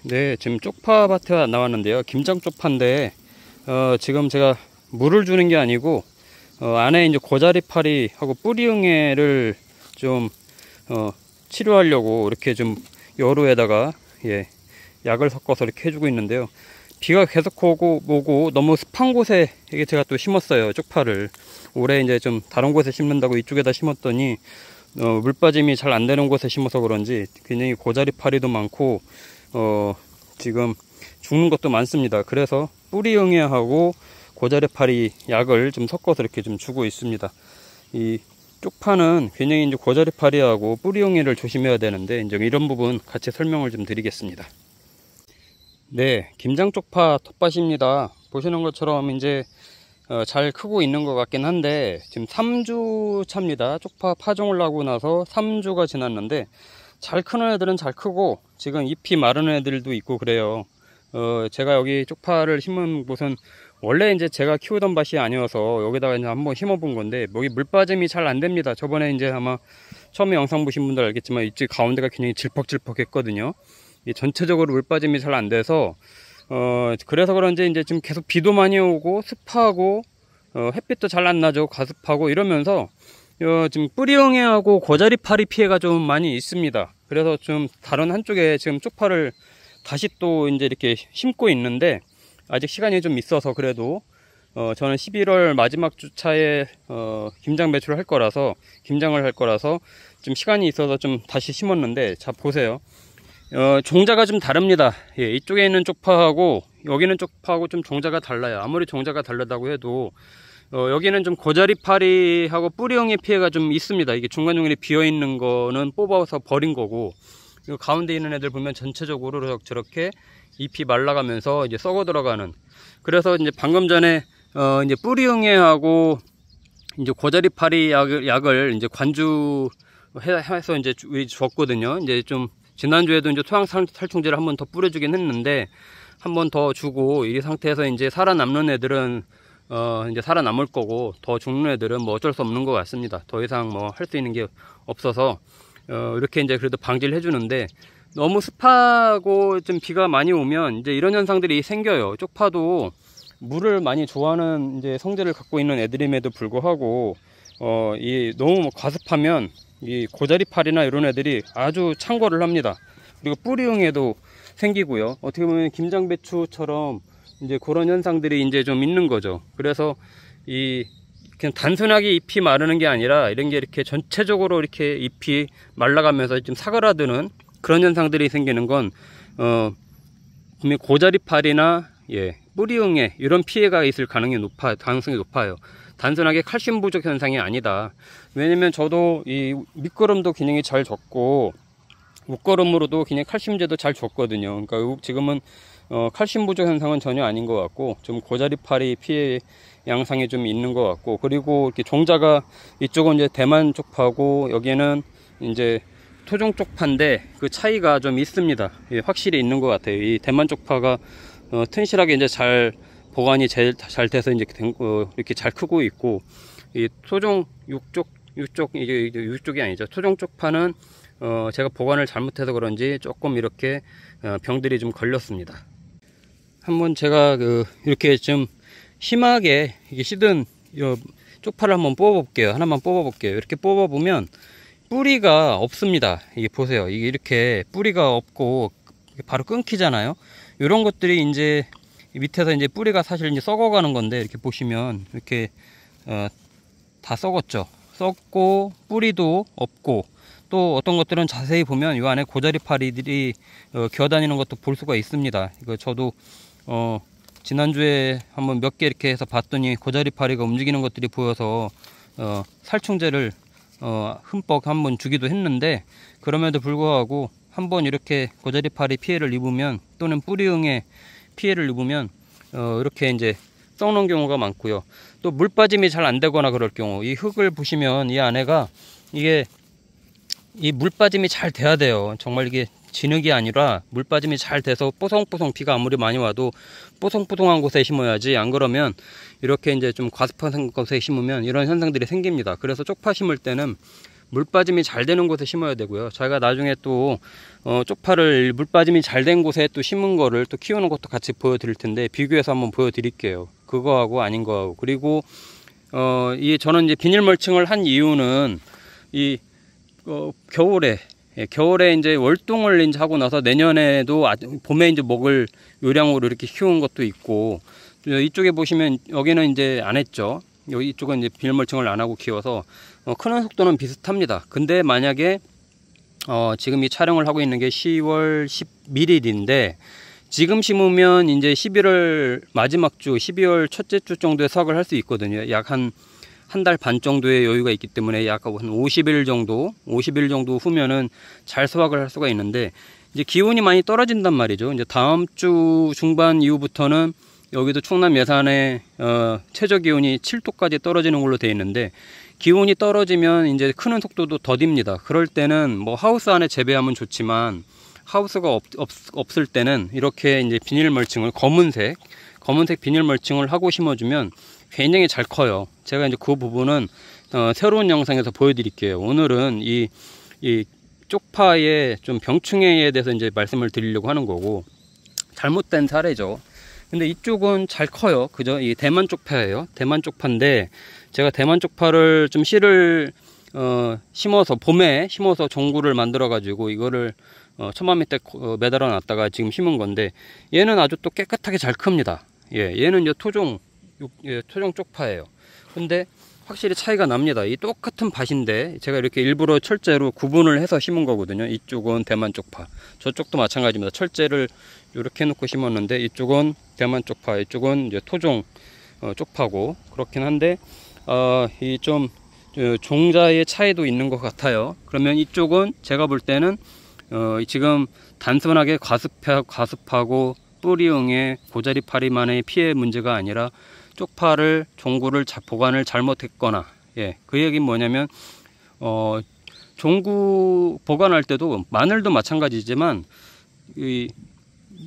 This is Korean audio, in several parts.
네, 지금 쪽파밭에 나왔는데요. 김장 쪽파인데, 지금 제가 물을 주는 게 아니고, 안에 이제 고자리파리하고 뿌리응애를 좀, 치료하려고 이렇게 좀 여루에다가, 예, 약을 섞어서 이렇게 해주고 있는데요. 비가 계속 오고 너무 습한 곳에 이게 제가 또 심었어요. 쪽파를. 올해 이제 좀 다른 곳에 심는다고 이쪽에다 심었더니, 물 빠짐이 잘 안 되는 곳에 심어서 그런지 굉장히 고자리파리도 많고, 지금 죽는 것도 많습니다. 그래서 뿌리응애하고 고자리파리 약을 좀 섞어서 이렇게 좀 주고 있습니다. 이 쪽파는 굉장히 이제 고자리파리하고 뿌리응애를 조심해야 되는데, 이제 이런 부분 같이 설명을 좀 드리겠습니다. 네, 김장 쪽파 텃밭입니다. 보시는 것처럼 이제 잘 크고 있는 것 같긴 한데, 지금 3주 차입니다. 쪽파 파종을 하고 나서 3주가 지났는데, 잘 크는 애들은 잘 크고, 지금 잎이 마른 애들도 있고 그래요. 제가 여기 쪽파를 심은 곳은 원래 이제 제가 키우던 밭이 아니어서 여기다가 이제 한번 심어본 건데, 여기 물 빠짐이 잘 안 됩니다. 저번에 이제 아마 처음에 영상 보신 분들 알겠지만, 이쪽 가운데가 굉장히 질퍽질퍽 했거든요. 전체적으로 물 빠짐이 잘 안 돼서, 그래서 그런지 이제 지금 계속 비도 많이 오고 습하고, 햇빛도 잘 안 나죠. 과습하고 이러면서, 지금 뿌리응애하고 고자리파리 피해가 좀 많이 있습니다. 그래서 좀 다른 한쪽에 지금 쪽파를 다시 또 이제 이렇게 심고 있는데, 아직 시간이 좀 있어서 그래도, 저는 11월 마지막 주차에, 김장 배출을 할 거라서, 김장을 할 거라서, 좀 시간이 있어서 좀 다시 심었는데, 자, 보세요. 종자가 좀 다릅니다. 예, 이쪽에 있는 쪽파하고 여기는 쪽파하고 좀 종자가 달라요. 아무리 종자가 다르다고 해도 여기는 좀 고자리파리하고 뿌리응애 피해가 좀 있습니다. 이게 중간중간에 비어있는 거는 뽑아서 버린 거고, 가운데 있는 애들 보면 전체적으로 저렇게 잎이 말라가면서 이제 썩어 들어가는. 그래서 이제 방금 전에 이제 뿌리응애하고 이제 고자리파리 약을 이제 관주해서 이제 줬거든요. 이제 좀 지난주에도 이제 토양살충제를 한 번 더 뿌려주긴 했는데, 한 번 더 주고, 이 상태에서 이제 살아남는 애들은 이제 살아남을 거고, 더 죽는 애들은 뭐 어쩔 수 없는 것 같습니다. 더 이상 뭐 할 수 있는 게 없어서 이렇게 이제 그래도 방지를 해주는데, 너무 습하고 좀 비가 많이 오면 이제 이런 현상들이 생겨요. 쪽파도 물을 많이 좋아하는 이제 성질을 갖고 있는 애들임에도 불구하고, 이 너무 과습하면 이 고자리파리나 이런 애들이 아주 창궐을 합니다. 그리고 뿌리응애도 생기고요. 어떻게 보면 김장배추처럼 이제 그런 현상들이 이제 좀 있는 거죠. 그래서 그냥 단순하게 잎이 마르는 게 아니라, 이런 게 이렇게 전체적으로 이렇게 잎이 말라가면서 좀 사그라드는 그런 현상들이 생기는 건, 분명히 고자리파리나, 예, 뿌리응애 이런 피해가 있을 가능성이 높아요. 단순하게 칼슘 부족 현상이 아니다. 왜냐면 저도 이 밑거름도 굉장히 잘 줬고, 웃거름으로도 굉장히 칼슘제도 잘 줬거든요. 그러니까 지금은 칼슘 부족 현상은 전혀 아닌 것 같고, 좀 고자리파리 피해 양상이 좀 있는 것 같고, 그리고 이렇게 종자가, 이쪽은 이제 대만 쪽파고 여기는 이제 토종 쪽파인데 그 차이가 좀 있습니다. 예, 확실히 있는 것 같아요. 이 대만 쪽파가 튼실하게 이제 잘 보관이 제일 잘 돼서 이제 이렇게 잘 크고 있고, 이 토종 이게 육쪽이 아니죠. 토종 쪽파는 제가 보관을 잘못해서 그런지 조금 이렇게 병들이 좀 걸렸습니다. 한번 제가 이렇게 좀 심하게 이게 시든 쪽파를 한번 뽑아 볼게요. 하나만 뽑아 볼게요. 이렇게 뽑아 보면 뿌리가 없습니다. 이게 보세요. 이게 이렇게 뿌리가 없고 바로 끊기잖아요. 이런 것들이 이제 밑에서 이제 뿌리가 사실 이제 썩어가는 건데, 이렇게 보시면 이렇게 다 썩었죠. 썩고 뿌리도 없고, 또 어떤 것들은 자세히 보면 이 안에 고자리파리들이 기어다니는 것도 볼 수가 있습니다. 이거 저도 지난주에 한번 몇 개 이렇게 해서 봤더니 고자리파리가 움직이는 것들이 보여서 살충제를 흠뻑 한번 주기도 했는데, 그럼에도 불구하고 한번 이렇게 고자리파리 피해를 입으면, 또는 뿌리응애 피해를 입으면 이렇게 이제 썩는 경우가 많고요. 또 물 빠짐이 잘 안 되거나 그럴 경우, 이 흙을 보시면 이 안에가 이 물 빠짐이 잘 돼야 돼요. 정말 이게 진흙이 아니라 물 빠짐이 잘 돼서 뽀송뽀송, 비가 아무리 많이 와도 뽀송뽀송한 곳에 심어야지, 안 그러면 이렇게 이제 좀 과습한 곳에 심으면 이런 현상들이 생깁니다. 그래서 쪽파 심을 때는 물 빠짐이 잘 되는 곳에 심어야 되고요. 저희가 나중에 또 쪽파를 물 빠짐이 잘 된 곳에 또 심은 거를 또 키우는 것도 같이 보여드릴 텐데, 비교해서 한번 보여드릴게요. 그거하고 아닌 거하고. 그리고 저는 이제 비닐 멀칭을 한 이유는 겨울에 이제 월동을 이제 하고 나서 내년에도 봄에 이제 먹을 요량으로 이렇게 키운 것도 있고, 이쪽에 보시면 여기는 이제 안 했죠. 이쪽은 이제 비닐 멀칭을 안 하고 키워서 크는 속도는 비슷합니다. 근데 만약에 지금 이 촬영을 하고 있는 게 10월 11일인데 지금 심으면 이제 11월 마지막 주, 12월 첫째 주 정도에 수확을 할 수 있거든요. 약 한 달 반 정도의 여유가 있기 때문에 약 한 50일 정도 후면은 잘 수확을 할 수가 있는데, 이제 기온이 많이 떨어진단 말이죠. 이제 다음 주 중반 이후부터는 여기도 충남 예산에 최저 기온이 7도까지 떨어지는 걸로 되어 있는데, 기온이 떨어지면 이제 크는 속도도 더딥니다. 그럴 때는 뭐 하우스 안에 재배하면 좋지만 하우스가 없을 때는 이렇게 이제 비닐 멀칭을 검은색 비닐 멀칭을 하고 심어주면 굉장히 잘 커요. 제가 이제 그 부분은 새로운 영상에서 보여드릴게요. 오늘은 이 쪽파의 좀 병충해에 대해서 이제 말씀을 드리려고 하는 거고, 잘못된 사례죠. 근데 이쪽은 잘 커요. 그죠? 이 대만 쪽파예요. 대만 쪽파인데 제가 대만 쪽파를 좀 씨를 심어서 봄에 심어서 종구를 만들어 가지고 이거를 천마 밑에 매달아 놨다가 지금 심은 건데, 얘는 아주 또 깨끗하게 잘 큽니다. 얘는 이제 토종 쪽파예요. 근데 확실히 차이가 납니다. 이 똑같은 밭인데 제가 이렇게 일부러 철제로 구분을 해서 심은 거거든요. 이쪽은 대만 쪽파, 저쪽도 마찬가지입니다. 철제를 이렇게 해놓고 심었는데 이쪽은 대만 쪽파, 이쪽은 이제 토종 쪽파고, 그렇긴 한데 이 좀 종자의 차이도 있는 것 같아요. 그러면 이쪽은 제가 볼 때는 지금 단순하게 과습하고 뿌리응애, 고자리파리만의 피해 문제가 아니라 쪽파를 종구를 보관을 잘못했거나, 그 얘기는 뭐냐면 종구 보관할 때도 마늘도 마찬가지지만 이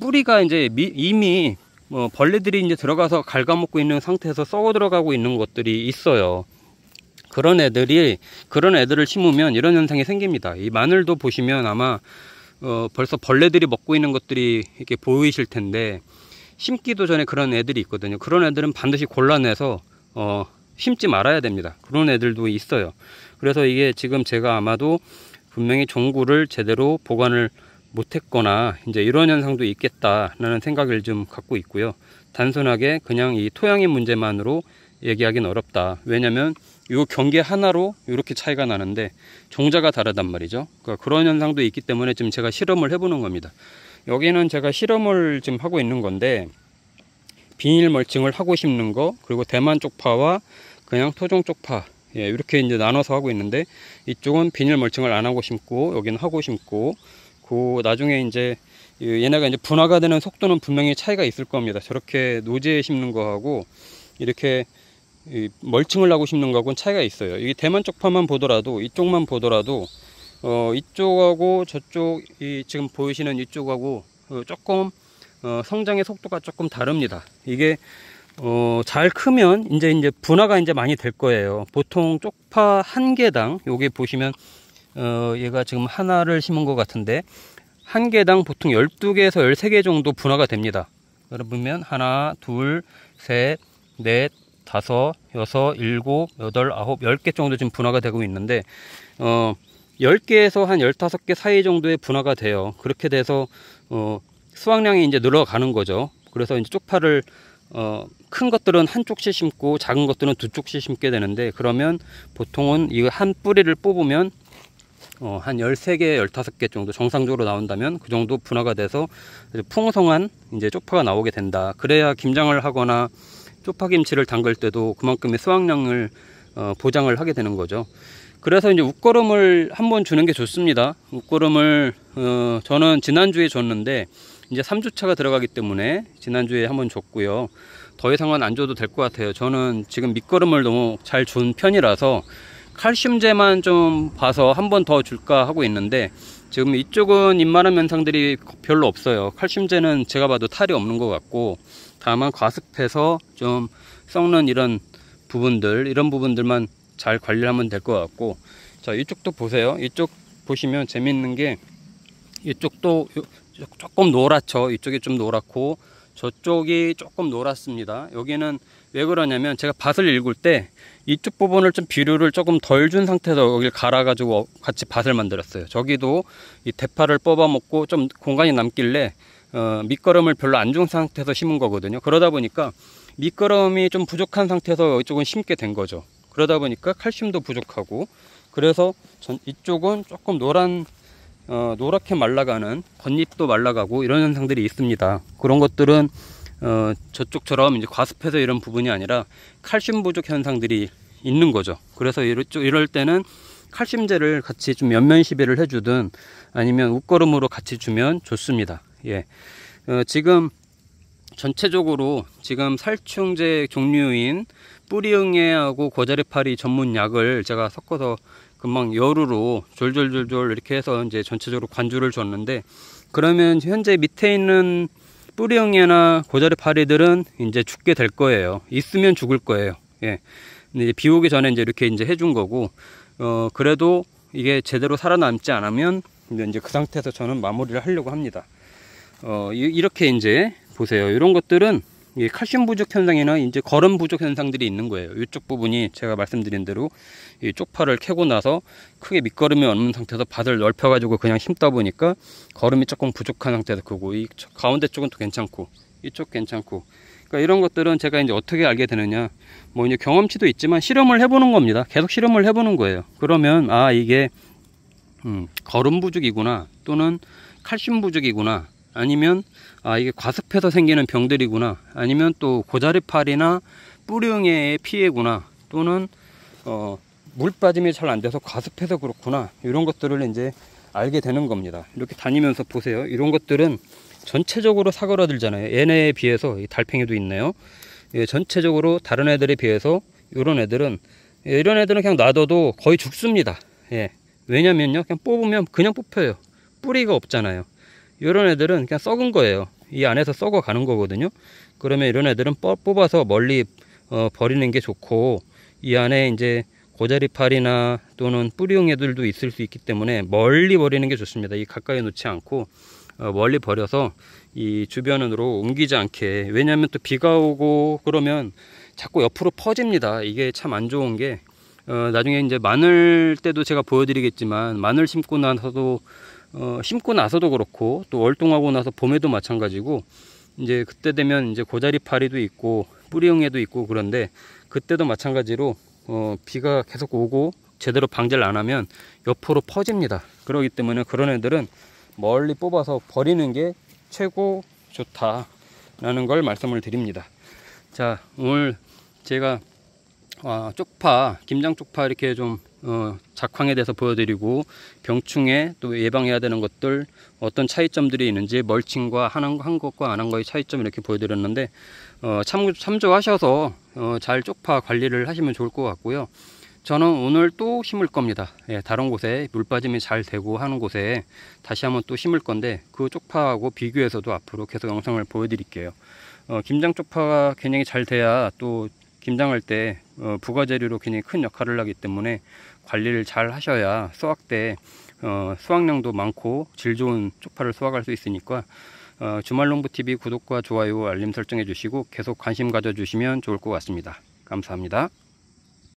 뿌리가 이제 이미 벌레들이 이제 들어가서 갉아먹고 있는 상태에서 썩어 들어가고 있는 것들이 있어요. 그런 애들을 심으면 이런 현상이 생깁니다. 이 마늘도 보시면 아마 벌써 벌레들이 먹고 있는 것들이 이렇게 보이실 텐데, 심기도 전에 그런 애들이 있거든요. 그런 애들은 반드시 골라내서 심지 말아야 됩니다. 그런 애들도 있어요. 그래서 이게 지금 제가 아마도 분명히 종구를 제대로 보관을 못했거나 이제 이런 현상도 있겠다라는 생각을 좀 갖고 있고요. 단순하게 그냥 이 토양의 문제만으로 얘기하기는 어렵다. 왜냐면 이 경계 하나로 이렇게 차이가 나는데 종자가 다르단 말이죠. 그러니까 그런 현상도 있기 때문에 지금 제가 실험을 해보는 겁니다. 여기는 제가 실험을 지금 하고 있는 건데, 비닐 멀칭을 하고 심는 거, 그리고 대만 쪽파와 그냥 토종 쪽파, 이렇게 이제 나눠서 하고 있는데, 이쪽은 비닐 멀칭을 안 하고 심고 여기는 하고 심고, 나중에 이제 얘네가 이제 분화가 되는 속도는 분명히 차이가 있을 겁니다. 저렇게 노지에 심는 거하고 이렇게 멀칭을 하고 심는 거하고는 차이가 있어요. 이 대만 쪽파만 보더라도, 이쪽만 보더라도 이쪽하고 저쪽, 지금 보이시는 이쪽하고 조금 성장의 속도가 조금 다릅니다. 이게 잘 크면 이제 분화가 이제 많이 될 거예요. 보통 쪽파 한 개당, 여기 보시면 얘가 지금 하나를 심은 것 같은데 한 개당 보통 12개에서 13개 정도 분화가 됩니다. 여러분 하나, 둘, 셋, 넷, 다섯, 여섯, 일곱, 여덟, 아홉, 10개 정도 지금 분화가 되고 있는데 10개에서 한 15개 사이 정도의 분화가 돼요. 그렇게 돼서 수확량이 이제 늘어가는 거죠. 그래서 이제 쪽파를 큰 것들은 한쪽씩 심고 작은 것들은 두 쪽씩 심게 되는데, 그러면 보통은 이 한 뿌리를 뽑으면 한 13개, 15개 정도 정상적으로 나온다면 그 정도 분화가 돼서 풍성한 이제 쪽파가 나오게 된다. 그래야 김장을 하거나 쪽파김치를 담글 때도 그만큼의 수확량을 보장을 하게 되는 거죠. 그래서 이제 웃거름을 한번 주는 게 좋습니다. 웃거름을 저는 지난주에 줬는데 이제 3주차가 들어가기 때문에 지난주에 한번 줬고요. 더 이상은 안 줘도 될 것 같아요. 저는 지금 밑거름을 너무 잘 준 편이라서 칼슘제만 좀 봐서 한 번 더 줄까 하고 있는데, 지금 이쪽은 잎마름 현상들이 별로 없어요. 칼슘제는 제가 봐도 탈이 없는 것 같고, 다만 과습해서 좀 썩는 이런 부분들만 잘 관리하면 될 것 같고, 자, 이쪽도 보세요. 이쪽 보시면 재밌는 게 이쪽도 조금 노랗죠. 이쪽이 좀 노랗고 저쪽이 조금 노랗습니다. 여기는 왜 그러냐면 제가 밭을 일굴 때 이쪽 부분을 좀 비료를 조금 덜 준 상태에서 여기를 갈아 가지고 같이 밭을 만들었어요. 저기도 이 대파를 뽑아 먹고 좀 공간이 남길래 밑거름을 별로 안 준 상태에서 심은 거거든요. 그러다 보니까 밑거름이 좀 부족한 상태에서 이쪽은 심게 된 거죠. 그러다 보니까 칼슘도 부족하고, 그래서 이쪽은 조금 노랗게 말라가는, 겉잎도 말라가고 이런 현상들이 있습니다. 그런 것들은 저쪽처럼 이제 과습해서 이런 부분이 아니라 칼슘 부족 현상들이 있는 거죠. 그래서 이럴 때는 칼슘제를 같이 좀 연면 시비를 해주든 아니면 웃거름으로 같이 주면 좋습니다. 예. 지금 전체적으로 지금 살충제 종류인 뿌리응애하고 고자리파리 전문 약을 제가 섞어서 금방 여루로 졸졸졸졸 이렇게 해서 이제 전체적으로 관주를 줬는데, 그러면 현재 밑에 있는 뿌리응애나 고자리파리들은 이제 죽게 될 거예요. 있으면 죽을 거예요. 예. 근데 이제 비 오기 전에 이제 이렇게 이제 해준 거고, 그래도 이게 제대로 살아남지 않으면 이제 그 상태에서 저는 마무리를 하려고 합니다. 이렇게 이제 보세요. 이런 것들은 칼슘 부족 현상이나 이제 거름 부족 현상들이 있는 거예요. 이쪽 부분이 제가 말씀드린 대로 이 쪽파를 캐고 나서 크게 밑거름이 없는 상태에서 밭을 넓혀 가지고 그냥 심다 보니까 거름이 조금 부족한 상태에서 크고, 이 가운데 쪽은 또 괜찮고 이쪽 괜찮고, 그러니까 이런 것들은 제가 이제 어떻게 알게 되느냐, 뭐 이제 경험치도 있지만 실험을 해보는 겁니다. 계속 실험을 해보는 거예요. 그러면 이게 거름 부족이구나, 또는 칼슘 부족이구나, 아니면 이게 과습해서 생기는 병들이구나, 아니면 또 고자리파리나 뿌리응애의 피해구나, 또는 물 빠짐이 잘 안 돼서 과습해서 그렇구나, 이런 것들을 이제 알게 되는 겁니다. 이렇게 다니면서 보세요. 이런 것들은 전체적으로 사그라들잖아요. 얘네에 비해서, 이 달팽이도 있네요. 예, 전체적으로 다른 애들에 비해서 이런 애들은 그냥 놔둬도 거의 죽습니다. 예. 왜냐면요, 그냥 뽑으면 그냥 뽑혀요. 뿌리가 없잖아요. 이런 애들은 그냥 썩은 거예요. 이 안에서 썩어 가는 거거든요. 그러면 이런 애들은 뽑아서 멀리 버리는 게 좋고, 이 안에 이제 고자리파리나 또는 뿌리응애들도 있을 수 있기 때문에 멀리 버리는 게 좋습니다. 이 가까이 놓지 않고 멀리 버려서 이 주변으로 옮기지 않게. 왜냐하면 또 비가 오고 그러면 자꾸 옆으로 퍼집니다. 이게 참 안 좋은 게, 나중에 이제 마늘 때도 제가 보여드리겠지만, 마늘 심고 나서도 그렇고, 또 월동하고 나서 봄에도 마찬가지고, 이제 그때 되면 이제 고자리파리도 있고 뿌리응애도 있고, 그런데 그때도 마찬가지로 비가 계속 오고 제대로 방제를 안 하면 옆으로 퍼집니다. 그렇기 때문에 그런 애들은 멀리 뽑아서 버리는 게 최고 좋다라는 걸 말씀을 드립니다. 자, 오늘 제가 쪽파, 김장 쪽파 이렇게 좀 작황에 대해서 보여드리고, 병충해 또 예방해야 되는 것들 어떤 차이점들이 있는지, 멀칭과 한 것과 안 한 거의 차이점 이렇게 보여드렸는데, 참조하셔서 잘 쪽파 관리를 하시면 좋을 것 같고요. 저는 오늘 또 심을 겁니다. 예, 다른 곳에 물 빠짐이 잘 되고 하는 곳에 다시 한번 또 심을 건데, 그 쪽파하고 비교해서도 앞으로 계속 영상을 보여드릴게요. 김장 쪽파가 굉장히 잘 돼야 또 김장할 때 부가재료로 굉장히 큰 역할을 하기 때문에 관리를 잘 하셔야 수확 때 수확량도 많고 질 좋은 쪽파를 수확할 수 있으니까, 주말농부TV 구독과 좋아요, 알림 설정해 주시고 계속 관심 가져주시면 좋을 것 같습니다. 감사합니다.